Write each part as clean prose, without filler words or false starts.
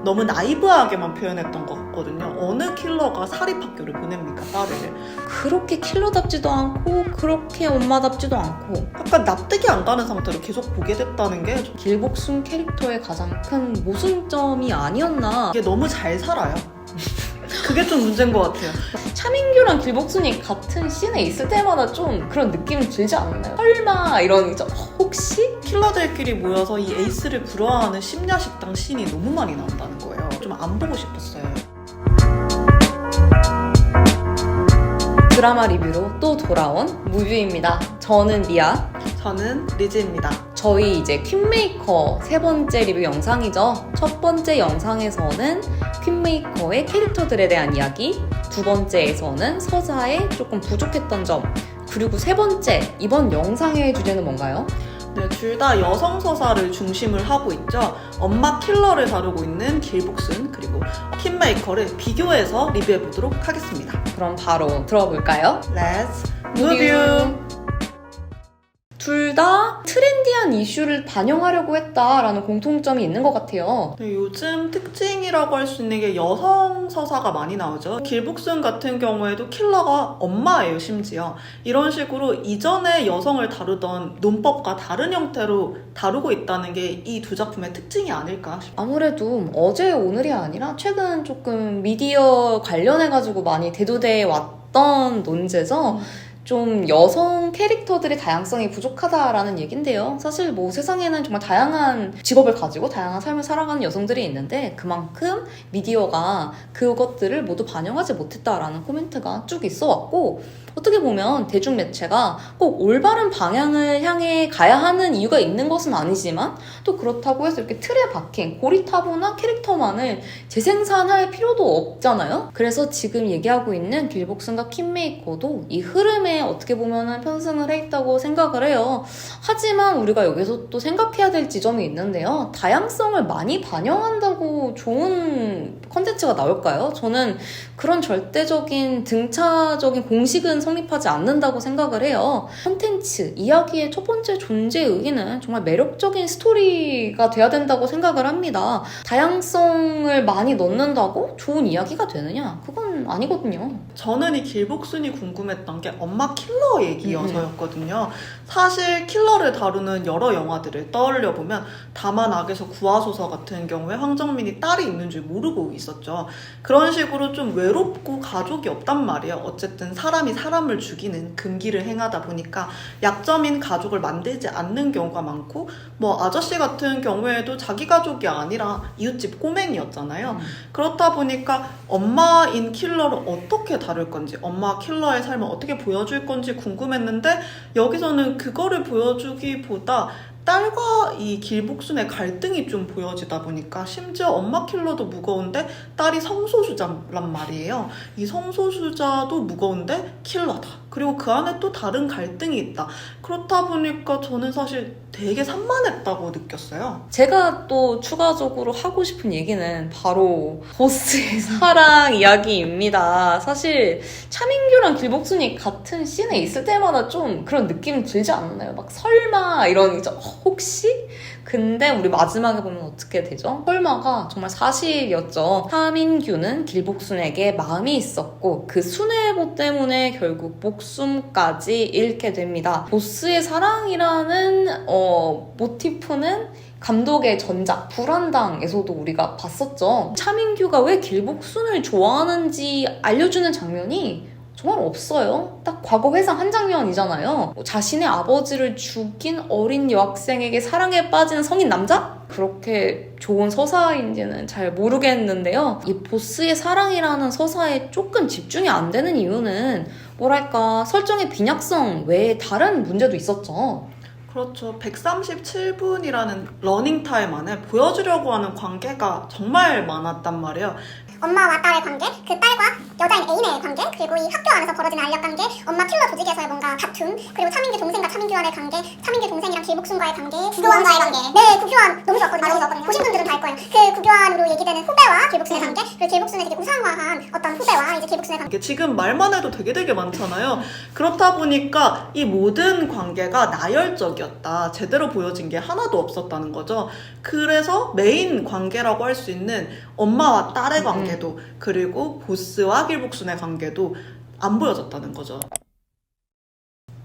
너무 나이브하게만 표현했던 것 같거든요. 어느 킬러가 사립학교를 보냅니까, 딸을. 그렇게 킬러답지도 않고 그렇게 엄마답지도 않고 약간 납득이 안 가는 상태로 계속 보게 됐다는 게 길복순 캐릭터의 가장 큰 모순점이 아니었나. 이게 너무 잘 살아요. 그게 좀 문제인 것 같아요. 차민규랑 길복순이 같은 씬에 있을 때마다 좀 그런 느낌이 들지 않나요? 설마 이런 혹시? 킬러들끼리 모여서 이 에이스를 부러워하는 심야식당 씬이 너무 많이 나온다는 거예요. 좀 안 보고 싶었어요. 드라마 리뷰로 또 돌아온 무뷰입니다. 저는 미아. 저는 리즈입니다. 저희 이제 퀸메이커 세 번째 리뷰 영상이죠. 첫 번째 영상에서는 퀸메이커의 캐릭터들에 대한 이야기, 두 번째에서는 서사에 조금 부족했던 점, 그리고 세 번째, 이번 영상의 주제는 뭔가요? 네, 둘 다 여성 서사를 중심을 하고 있죠. 엄마 킬러를 다루고 있는 길복순 그리고 퀸메이커를 비교해서 리뷰해보도록 하겠습니다. 그럼 바로 들어볼까요? Let's review! 둘 다 트렌디한 이슈를 반영하려고 했다라는 공통점이 있는 것 같아요. 네, 요즘 특징이라고 할 수 있는 게 여성 서사가 많이 나오죠. 길복순 같은 경우에도 킬러가 엄마예요, 심지어. 이런 식으로 이전에 여성을 다루던 논법과 다른 형태로 다루고 있다는 게 이 두 작품의 특징이 아닐까 싶어요. 아무래도 어제 오늘이 아니라 최근 조금 미디어 관련해가지고 많이 대두돼 왔던 논제죠. 좀 여성 캐릭터들의 다양성이 부족하다라는 얘긴데요. 사실 뭐 세상에는 정말 다양한 직업을 가지고 다양한 삶을 살아가는 여성들이 있는데 그만큼 미디어가 그것들을 모두 반영하지 못했다라는 코멘트가 쭉 있어 왔고, 어떻게 보면 대중매체가 꼭 올바른 방향을 향해 가야 하는 이유가 있는 것은 아니지만 또 그렇다고 해서 이렇게 틀에 박힌 고리타분한 캐릭터만을 재생산할 필요도 없잖아요. 그래서 지금 얘기하고 있는 길복순과 퀸메이커도 이 흐름에 어떻게 보면 편승을 해 있다고 생각을 해요. 하지만 우리가 여기서 또 생각해야 될 지점이 있는데요. 다양성을 많이 반영한다고 좋은 컨텐츠가 나올까요? 저는 그런 절대적인 등차적인 공식은 성립하지 않는다고 생각을 해요. 콘텐츠, 이야기의 첫 번째 존재 의의는 정말 매력적인 스토리가 돼야 된다고 생각을 합니다. 다양성을 많이 넣는다고 좋은 이야기가 되느냐? 그건 아니거든요. 저는 이 길복순이 궁금했던 게 엄마 킬러 얘기여서였거든요. 사실 킬러를 다루는 여러 영화들을 떠올려보면 다만 악에서 구하소서 같은 경우에 황정민이 딸이 있는 줄 모르고 있었죠. 그런 식으로 좀 외롭고 가족이 없단 말이에요. 어쨌든 사람이 사람을 죽이는 금기를 행하다 보니까 약점인 가족을 만들지 않는 경우가 많고, 뭐 아저씨 같은 경우에도 자기 가족이 아니라 이웃집 꼬맹이였잖아요. 그렇다 보니까 엄마인 킬러를 어떻게 다룰 건지, 엄마 킬러의 삶을 어떻게 보여줄 건지 궁금했는데 여기서는 그거를 보여주기보다 딸과 이 길복순의 갈등이 좀 보여지다 보니까 심지어 엄마 킬러도 무거운데 딸이 성소수자란 말이에요. 이 성소수자도 무거운데 킬러다. 그리고 그 안에 또 다른 갈등이 있다. 그렇다 보니까 저는 사실 되게 산만했다고 느꼈어요. 제가 또 추가적으로 하고 싶은 얘기는 바로 보스의 사랑 이야기입니다. 사실 차민규랑 길복순이 같은 씬에 있을 때마다 좀 그런 느낌 들지 않나요? 막 설마 이런 혹시? 근데 우리 마지막에 보면 어떻게 되죠? 설마가 정말 사실이었죠. 차민규는 길복순에게 마음이 있었고 그 순애보 때문에 결국 목숨까지 잃게 됩니다. 보스의 사랑이라는 모티프는 감독의 전작 불안당에서도 우리가 봤었죠. 차민규가 왜 길복순을 좋아하는지 알려주는 장면이 정말 없어요. 딱 과거 회상 한 장면이잖아요. 자신의 아버지를 죽인 어린 여학생에게 사랑에 빠지는 성인 남자? 그렇게 좋은 서사인지는 잘 모르겠는데요. 이 보스의 사랑이라는 서사에 조금 집중이 안 되는 이유는 뭐랄까 설정의 빈약성 외에 다른 문제도 있었죠. 그렇죠. 137분이라는 러닝타임 안에 보여주려고 하는 관계가 정말 많았단 말이에요. 엄마와 딸의 관계, 그 딸과 여자인 애인의 관계, 그리고 이 학교 안에서 벌어지는 알력 관계, 엄마 킬러 조직에서의 뭔가 다툼, 그리고 차민규 동생과 차민규와의 관계, 차민규 동생이랑 길복순과의 관계, 구교환과의 관계. 네, 구교환 너무 좋았거든요. 보신 분들은 다 알 거예요. 그 구교환으로 얘기되는 후배와 길복순의 관계, 그리고 길복순의 되게 우상화한 어떤 후배와 이제 길복순의 관계. 지금 말만 해도 되게 많잖아요. 그렇다 보니까 이 모든 관계가 나열적이야. 비현실적이었다. 제대로 보여진 게 하나도 없었다는 거죠. 그래서 메인 관계라고 할 수 있는 엄마와 딸의 관계도 그리고 보스와 길복순의 관계도 안 보여졌다는 거죠.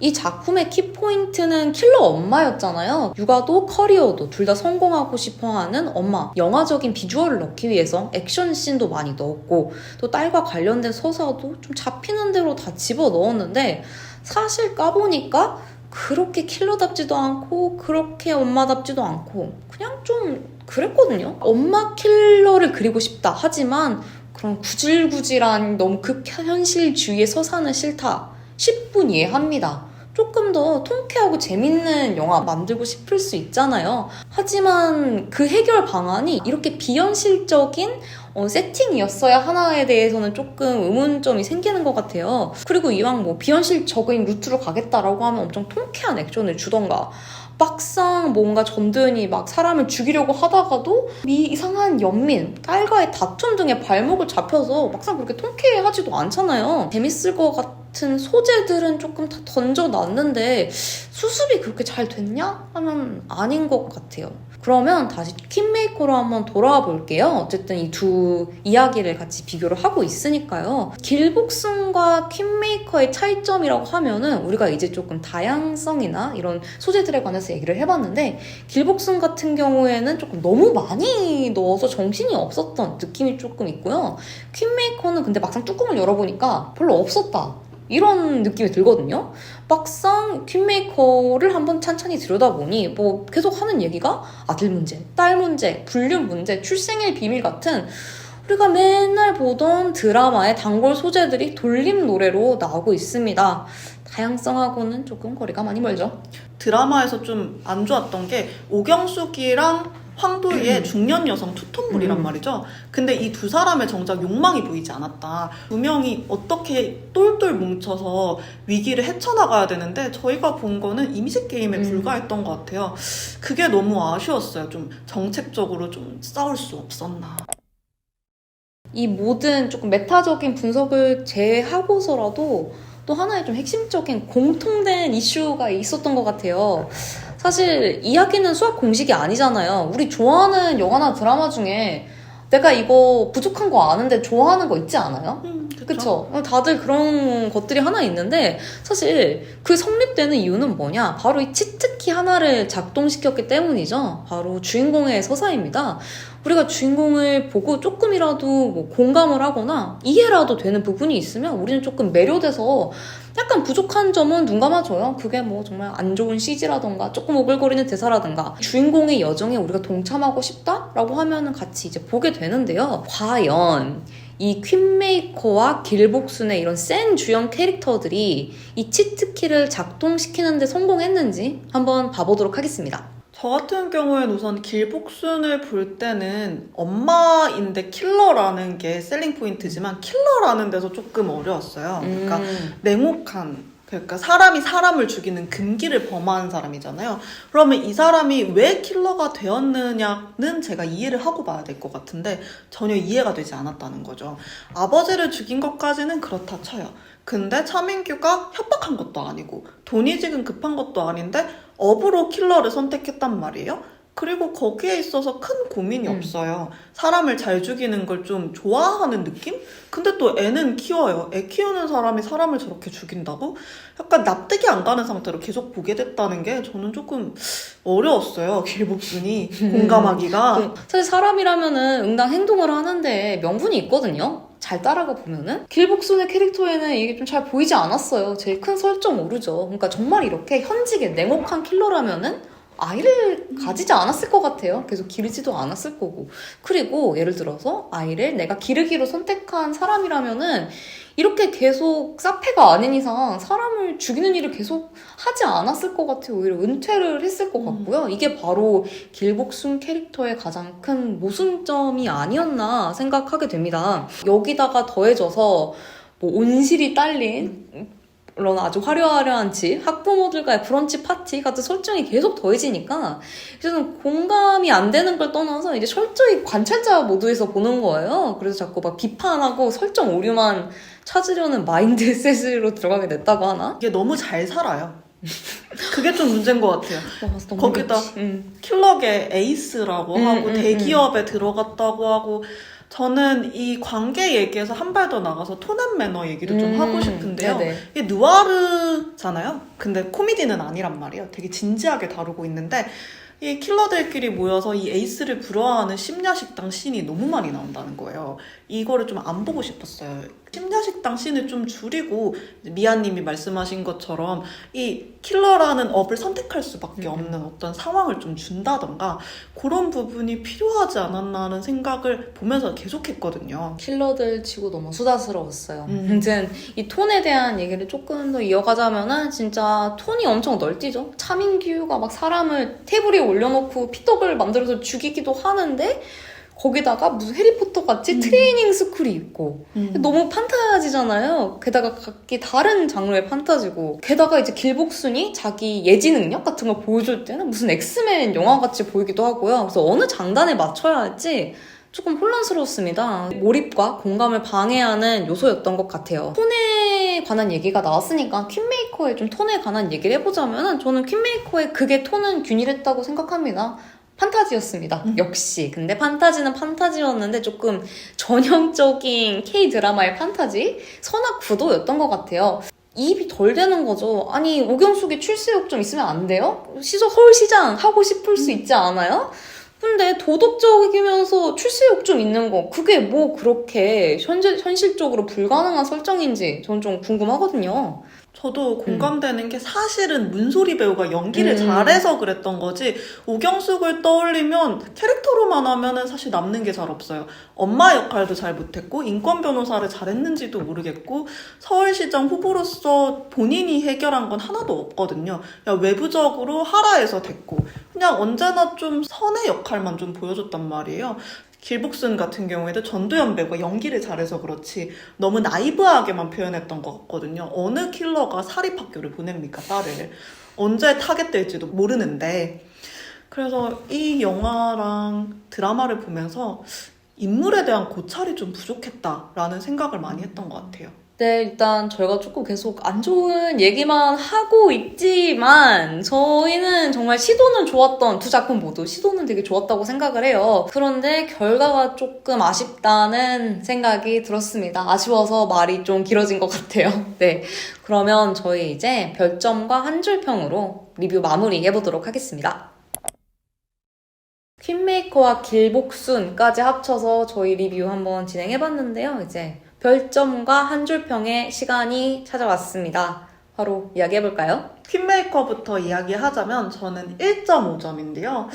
이 작품의 키포인트는 킬러 엄마였잖아요. 육아도 커리어도 둘 다 성공하고 싶어하는 엄마. 영화적인 비주얼을 넣기 위해서 액션씬도 많이 넣었고 또 딸과 관련된 서사도 좀 잡히는 대로 다 집어넣었는데 사실 까보니까 그렇게 킬러답지도 않고 그렇게 엄마답지도 않고 그냥 좀 그랬거든요. 엄마 킬러를 그리고 싶다 하지만 그런 구질구질한 너무 극현실주의의 서사는 싫다. 10분 이해합니다. 조금 더 통쾌하고 재밌는 영화 만들고 싶을 수 있잖아요. 하지만 그 해결 방안이 이렇게 비현실적인 세팅이었어야 하나에 대해서는 조금 의문점이 생기는 것 같아요. 그리고 이왕 뭐 비현실적인 루트로 가겠다라고 하면 엄청 통쾌한 액션을 주던가 막상 뭔가 전두현이 막 사람을 죽이려고 하다가도 이상한 연민, 딸과의 다툼 등의 발목을 잡혀서 막상 그렇게 통쾌하지도 않잖아요. 재밌을 것 같은 소재들은 조금 다 던져놨는데 수습이 그렇게 잘 됐냐? 하면 아닌 것 같아요. 그러면 다시 퀸메이커로 한번 돌아와 볼게요. 어쨌든 이 두 이야기를 같이 비교를 하고 있으니까요. 길복순과 퀸메이커의 차이점이라고 하면은 우리가 이제 조금 다양성이나 이런 소재들에 관해서 얘기를 해봤는데 길복순 같은 경우에는 조금 너무 많이 넣어서 정신이 없었던 느낌이 조금 있고요. 퀸메이커는 근데 막상 뚜껑을 열어보니까 별로 없었다. 이런 느낌이 들거든요. 막상 퀸메이커를 한번 찬찬히 들여다보니 뭐 계속 하는 얘기가 아들 문제, 딸 문제, 불륜 문제, 출생의 비밀 같은 우리가 맨날 보던 드라마의 단골 소재들이 돌림 노래로 나오고 있습니다. 다양성하고는 조금 거리가 많이 멀죠. 드라마에서 좀 안 좋았던 게 오경숙이랑 황도희의 중년 여성 투톤물이란 말이죠. 근데 이 두 사람의 정작 욕망이 보이지 않았다. 두 명이 어떻게 똘똘 뭉쳐서 위기를 헤쳐나가야 되는데 저희가 본 거는 이미지 게임에 불과했던 것 같아요. 그게 너무 아쉬웠어요. 좀 정책적으로 좀 싸울 수 없었나. 이 모든 조금 메타적인 분석을 제외하고서라도 또 하나의 좀 핵심적인 공통된 이슈가 있었던 것 같아요. 사실 이야기는 수학 공식이 아니잖아요. 우리 좋아하는 영화나 드라마 중에 내가 이거 부족한 거 아는데 좋아하는 거 있지 않아요? 그쵸? 다들 그런 것들이 하나 있는데 사실 그 성립되는 이유는 뭐냐? 바로 이 치트키 하나를 작동시켰기 때문이죠. 바로 주인공의 서사입니다. 우리가 주인공을 보고 조금이라도 뭐 공감을 하거나 이해라도 되는 부분이 있으면 우리는 조금 매료돼서 약간 부족한 점은 눈 감아줘요. 그게 뭐 정말 안 좋은 CG라던가 조금 오글거리는 대사라던가 주인공의 여정에 우리가 동참하고 싶다라고 하면은 같이 이제 보게 되는데요. 과연 이 퀸메이커와 길복순의 이런 센 주연 캐릭터들이 이 치트키를 작동시키는데 성공했는지 한번 봐보도록 하겠습니다. 저 같은 경우엔 우선 길복순을 볼 때는 엄마인데 킬러라는 게 셀링 포인트지만 킬러라는 데서 조금 어려웠어요. 그러니까 냉혹한, 그러니까 사람이 사람을 죽이는 금기를 범한 사람이잖아요. 그러면 이 사람이 왜 킬러가 되었느냐는 제가 이해를 하고 봐야 될 것 같은데 전혀 이해가 되지 않았다는 거죠. 아버지를 죽인 것까지는 그렇다 쳐요. 근데 차민규가 협박한 것도 아니고 돈이 지금 급한 것도 아닌데 업으로 킬러를 선택했단 말이에요. 그리고 거기에 있어서 큰 고민이 없어요. 사람을 잘 죽이는 걸 좀 좋아하는 느낌? 근데 또 애는 키워요. 애 키우는 사람이 사람을 저렇게 죽인다고? 약간 납득이 안 가는 상태로 계속 보게 됐다는 게 저는 조금 어려웠어요. 길복순이 공감하기가. 사실 사람이라면은 응당 행동을 하는데 명분이 있거든요. 잘 따라가 보면은 길복순의 캐릭터에는 이게 좀 잘 보이지 않았어요. 제일 큰 설정 오르죠. 그러니까 정말 이렇게 현직의 냉혹한 킬러라면은 아이를 가지지 않았을 것 같아요. 계속 기르지도 않았을 거고. 그리고 예를 들어서 아이를 내가 기르기로 선택한 사람이라면은 이렇게 계속 사페가 아닌 이상 사람을 죽이는 일을 계속 하지 않았을 것 같아요. 오히려 은퇴를 했을 것 같고요. 이게 바로 길복순 캐릭터의 가장 큰 모순점이 아니었나 생각하게 됩니다. 여기다가 더해져서 뭐 온실이 딸린 물론 아주 화려한 집, 학부모들과의 브런치 파티 같은 설정이 계속 더해지니까 저는 공감이 안 되는 걸 떠나서 이제 철저히 관찰자 모드에서 보는 거예요. 그래서 자꾸 막 비판하고 설정 오류만 찾으려는 마인드셋으로 들어가게 됐다고 하나? 이게 너무 잘 살아요. 그게 좀 문제인 것 같아요. 너무 거기다 그렇지. 킬러계 에이스라고 하고 음. 대기업에 들어갔다고 하고 저는 이 관계 얘기에서 한 발 더 나가서 톤앤 매너 얘기를 좀 하고 싶은데요. 네네. 이게 누아르잖아요. 근데 코미디는 아니란 말이에요. 되게 진지하게 다루고 있는데 이 킬러들끼리 모여서 이 에이스를 부러워하는 심야식당 씬이 너무 많이 나온다는 거예요. 이거를 좀 안 보고 싶었어요. 심야식당 씬을 좀 줄이고 미아님이 말씀하신 것처럼 이 킬러라는 업을 선택할 수밖에 없는 어떤 상황을 좀 준다던가 그런 부분이 필요하지 않았나 하는 생각을 보면서 계속했거든요. 킬러들 치고 너무 수다스러웠어요. 음. 아무튼 이 톤에 대한 얘기를 조금 더 이어가자면은 진짜 톤이 엄청 널뛰죠. 차민규가 막 사람을 테이블 위에 올려놓고 피떡을 만들어서 죽이기도 하는데 거기다가 무슨 해리포터 같이 트레이닝 스쿨이 있고 너무 판타지잖아요. 게다가 각기 다른 장르의 판타지고 게다가 이제 길복순이 자기 예지 능력 같은 걸 보여줄 때는 무슨 엑스맨 영화 같이 보이기도 하고요. 그래서 어느 장단에 맞춰야 할지 조금 혼란스러웠습니다. 몰입과 공감을 방해하는 요소였던 것 같아요. 톤에 관한 얘기가 나왔으니까 퀸메이커의 좀 톤에 관한 얘기를 해보자면 저는 퀸메이커의 극의 톤은 균일했다고 생각합니다. 판타지였습니다. 역시. 근데 판타지는 판타지였는데 조금 전형적인 K-드라마의 판타지? 선악 구도였던 것 같아요. 이입이 덜 되는 거죠. 아니, 오경숙이 출세욕 좀 있으면 안 돼요? 서울시장 하고 싶을 수 있지 않아요? 근데 도덕적이면서 출세욕 좀 있는 거 그게 뭐 그렇게 현실적으로 불가능한 설정인지 전 좀 궁금하거든요. 저도 공감되는 게 사실은 문소리 배우가 연기를 잘해서 그랬던 거지 오경숙을 떠올리면 캐릭터로만 하면은 사실 남는 게 잘 없어요. 엄마 역할도 잘 못했고 인권 변호사를 잘했는지도 모르겠고 서울시장 후보로서 본인이 해결한 건 하나도 없거든요. 그냥 외부적으로 하라해서 됐고 그냥 언제나 좀 선의 역할만 좀 보여줬단 말이에요. 길복순 같은 경우에도 전도연 배우가 연기를 잘해서 그렇지 너무 나이브하게만 표현했던 것 같거든요. 어느 킬러가 사립학교를 보냅니까, 딸을. 언제 타겟될지도 모르는데. 그래서 이 영화랑 드라마를 보면서 인물에 대한 고찰이 좀 부족했다라는 생각을 많이 했던 것 같아요. 네, 일단 저희가 조금 계속 안 좋은 얘기만 하고 있지만 저희는 정말 시도는 좋았던 두 작품 모두 시도는 되게 좋았다고 생각을 해요. 그런데 결과가 조금 아쉽다는 생각이 들었습니다. 아쉬워서 말이 좀 길어진 것 같아요. 네, 그러면 저희 이제 별점과 한 줄평으로 리뷰 마무리해보도록 하겠습니다. 퀸메이커와 길복순까지 합쳐서 저희 리뷰 한번 진행해봤는데요. 이제 별점과 한 줄평의 시간이 찾아왔습니다. 바로 이야기해볼까요? 퀸메이커부터 이야기하자면 저는 1.5점인데요.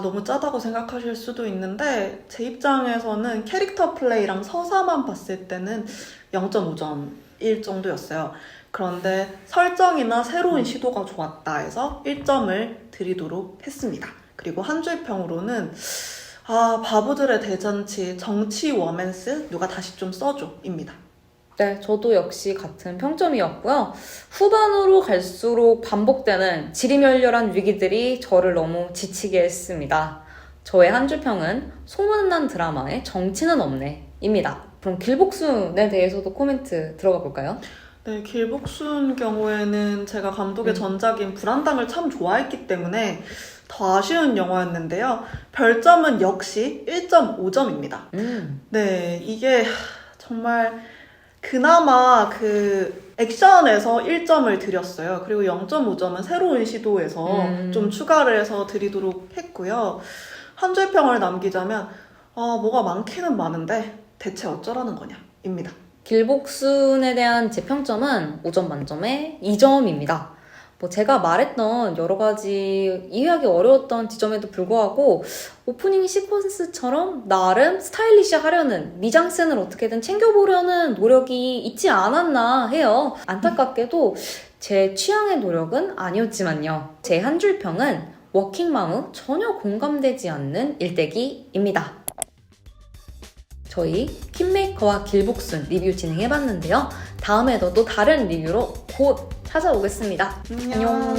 너무 짜다고 생각하실 수도 있는데 제 입장에서는 캐릭터 플레이랑 서사만 봤을 때는 0.5점일 정도였어요. 그런데 설정이나 새로운 시도가 좋았다 해서 1점을 드리도록 했습니다. 그리고 한 줄평으로는 바보들의 대잔치, 정치 워맨스 누가 다시 좀 써줘 입니다. 네, 저도 역시 같은 평점이었고요. 후반으로 갈수록 반복되는 지리멸렬한 위기들이 저를 너무 지치게 했습니다. 저의 한 줄평은 소문난 드라마에 정치는 없네 입니다. 그럼 길복순에 대해서도 코멘트 들어가 볼까요? 네, 길복순 경우에는 제가 감독의 전작인 불안당을 참 좋아했기 때문에 더 아쉬운 영화였는데요. 별점은 역시 1.5점입니다. 네, 이게 정말 그나마 그 액션에서 1점을 드렸어요. 그리고 0.5점은 새로운 시도에서 좀 추가를 해서 드리도록 했고요. 한 줄평을 남기자면 뭐가 많기는 많은데 대체 어쩌라는 거냐 입니다. 길복순에 대한 제 평점은 5점 만점에 2점입니다. 제가 말했던 여러 가지 이해하기 어려웠던 지점에도 불구하고 오프닝 시퀀스처럼 나름 스타일리시하려는 미장센을 어떻게든 챙겨보려는 노력이 있지 않았나 해요. 안타깝게도 제 취향의 노력은 아니었지만요. 제 한 줄평은 워킹맘우 전혀 공감되지 않는 일대기입니다. 저희 퀸메이커와 길복순 리뷰 진행해봤는데요. 다음에도 또 다른 리뷰로 곧 찾아오겠습니다. 안녕.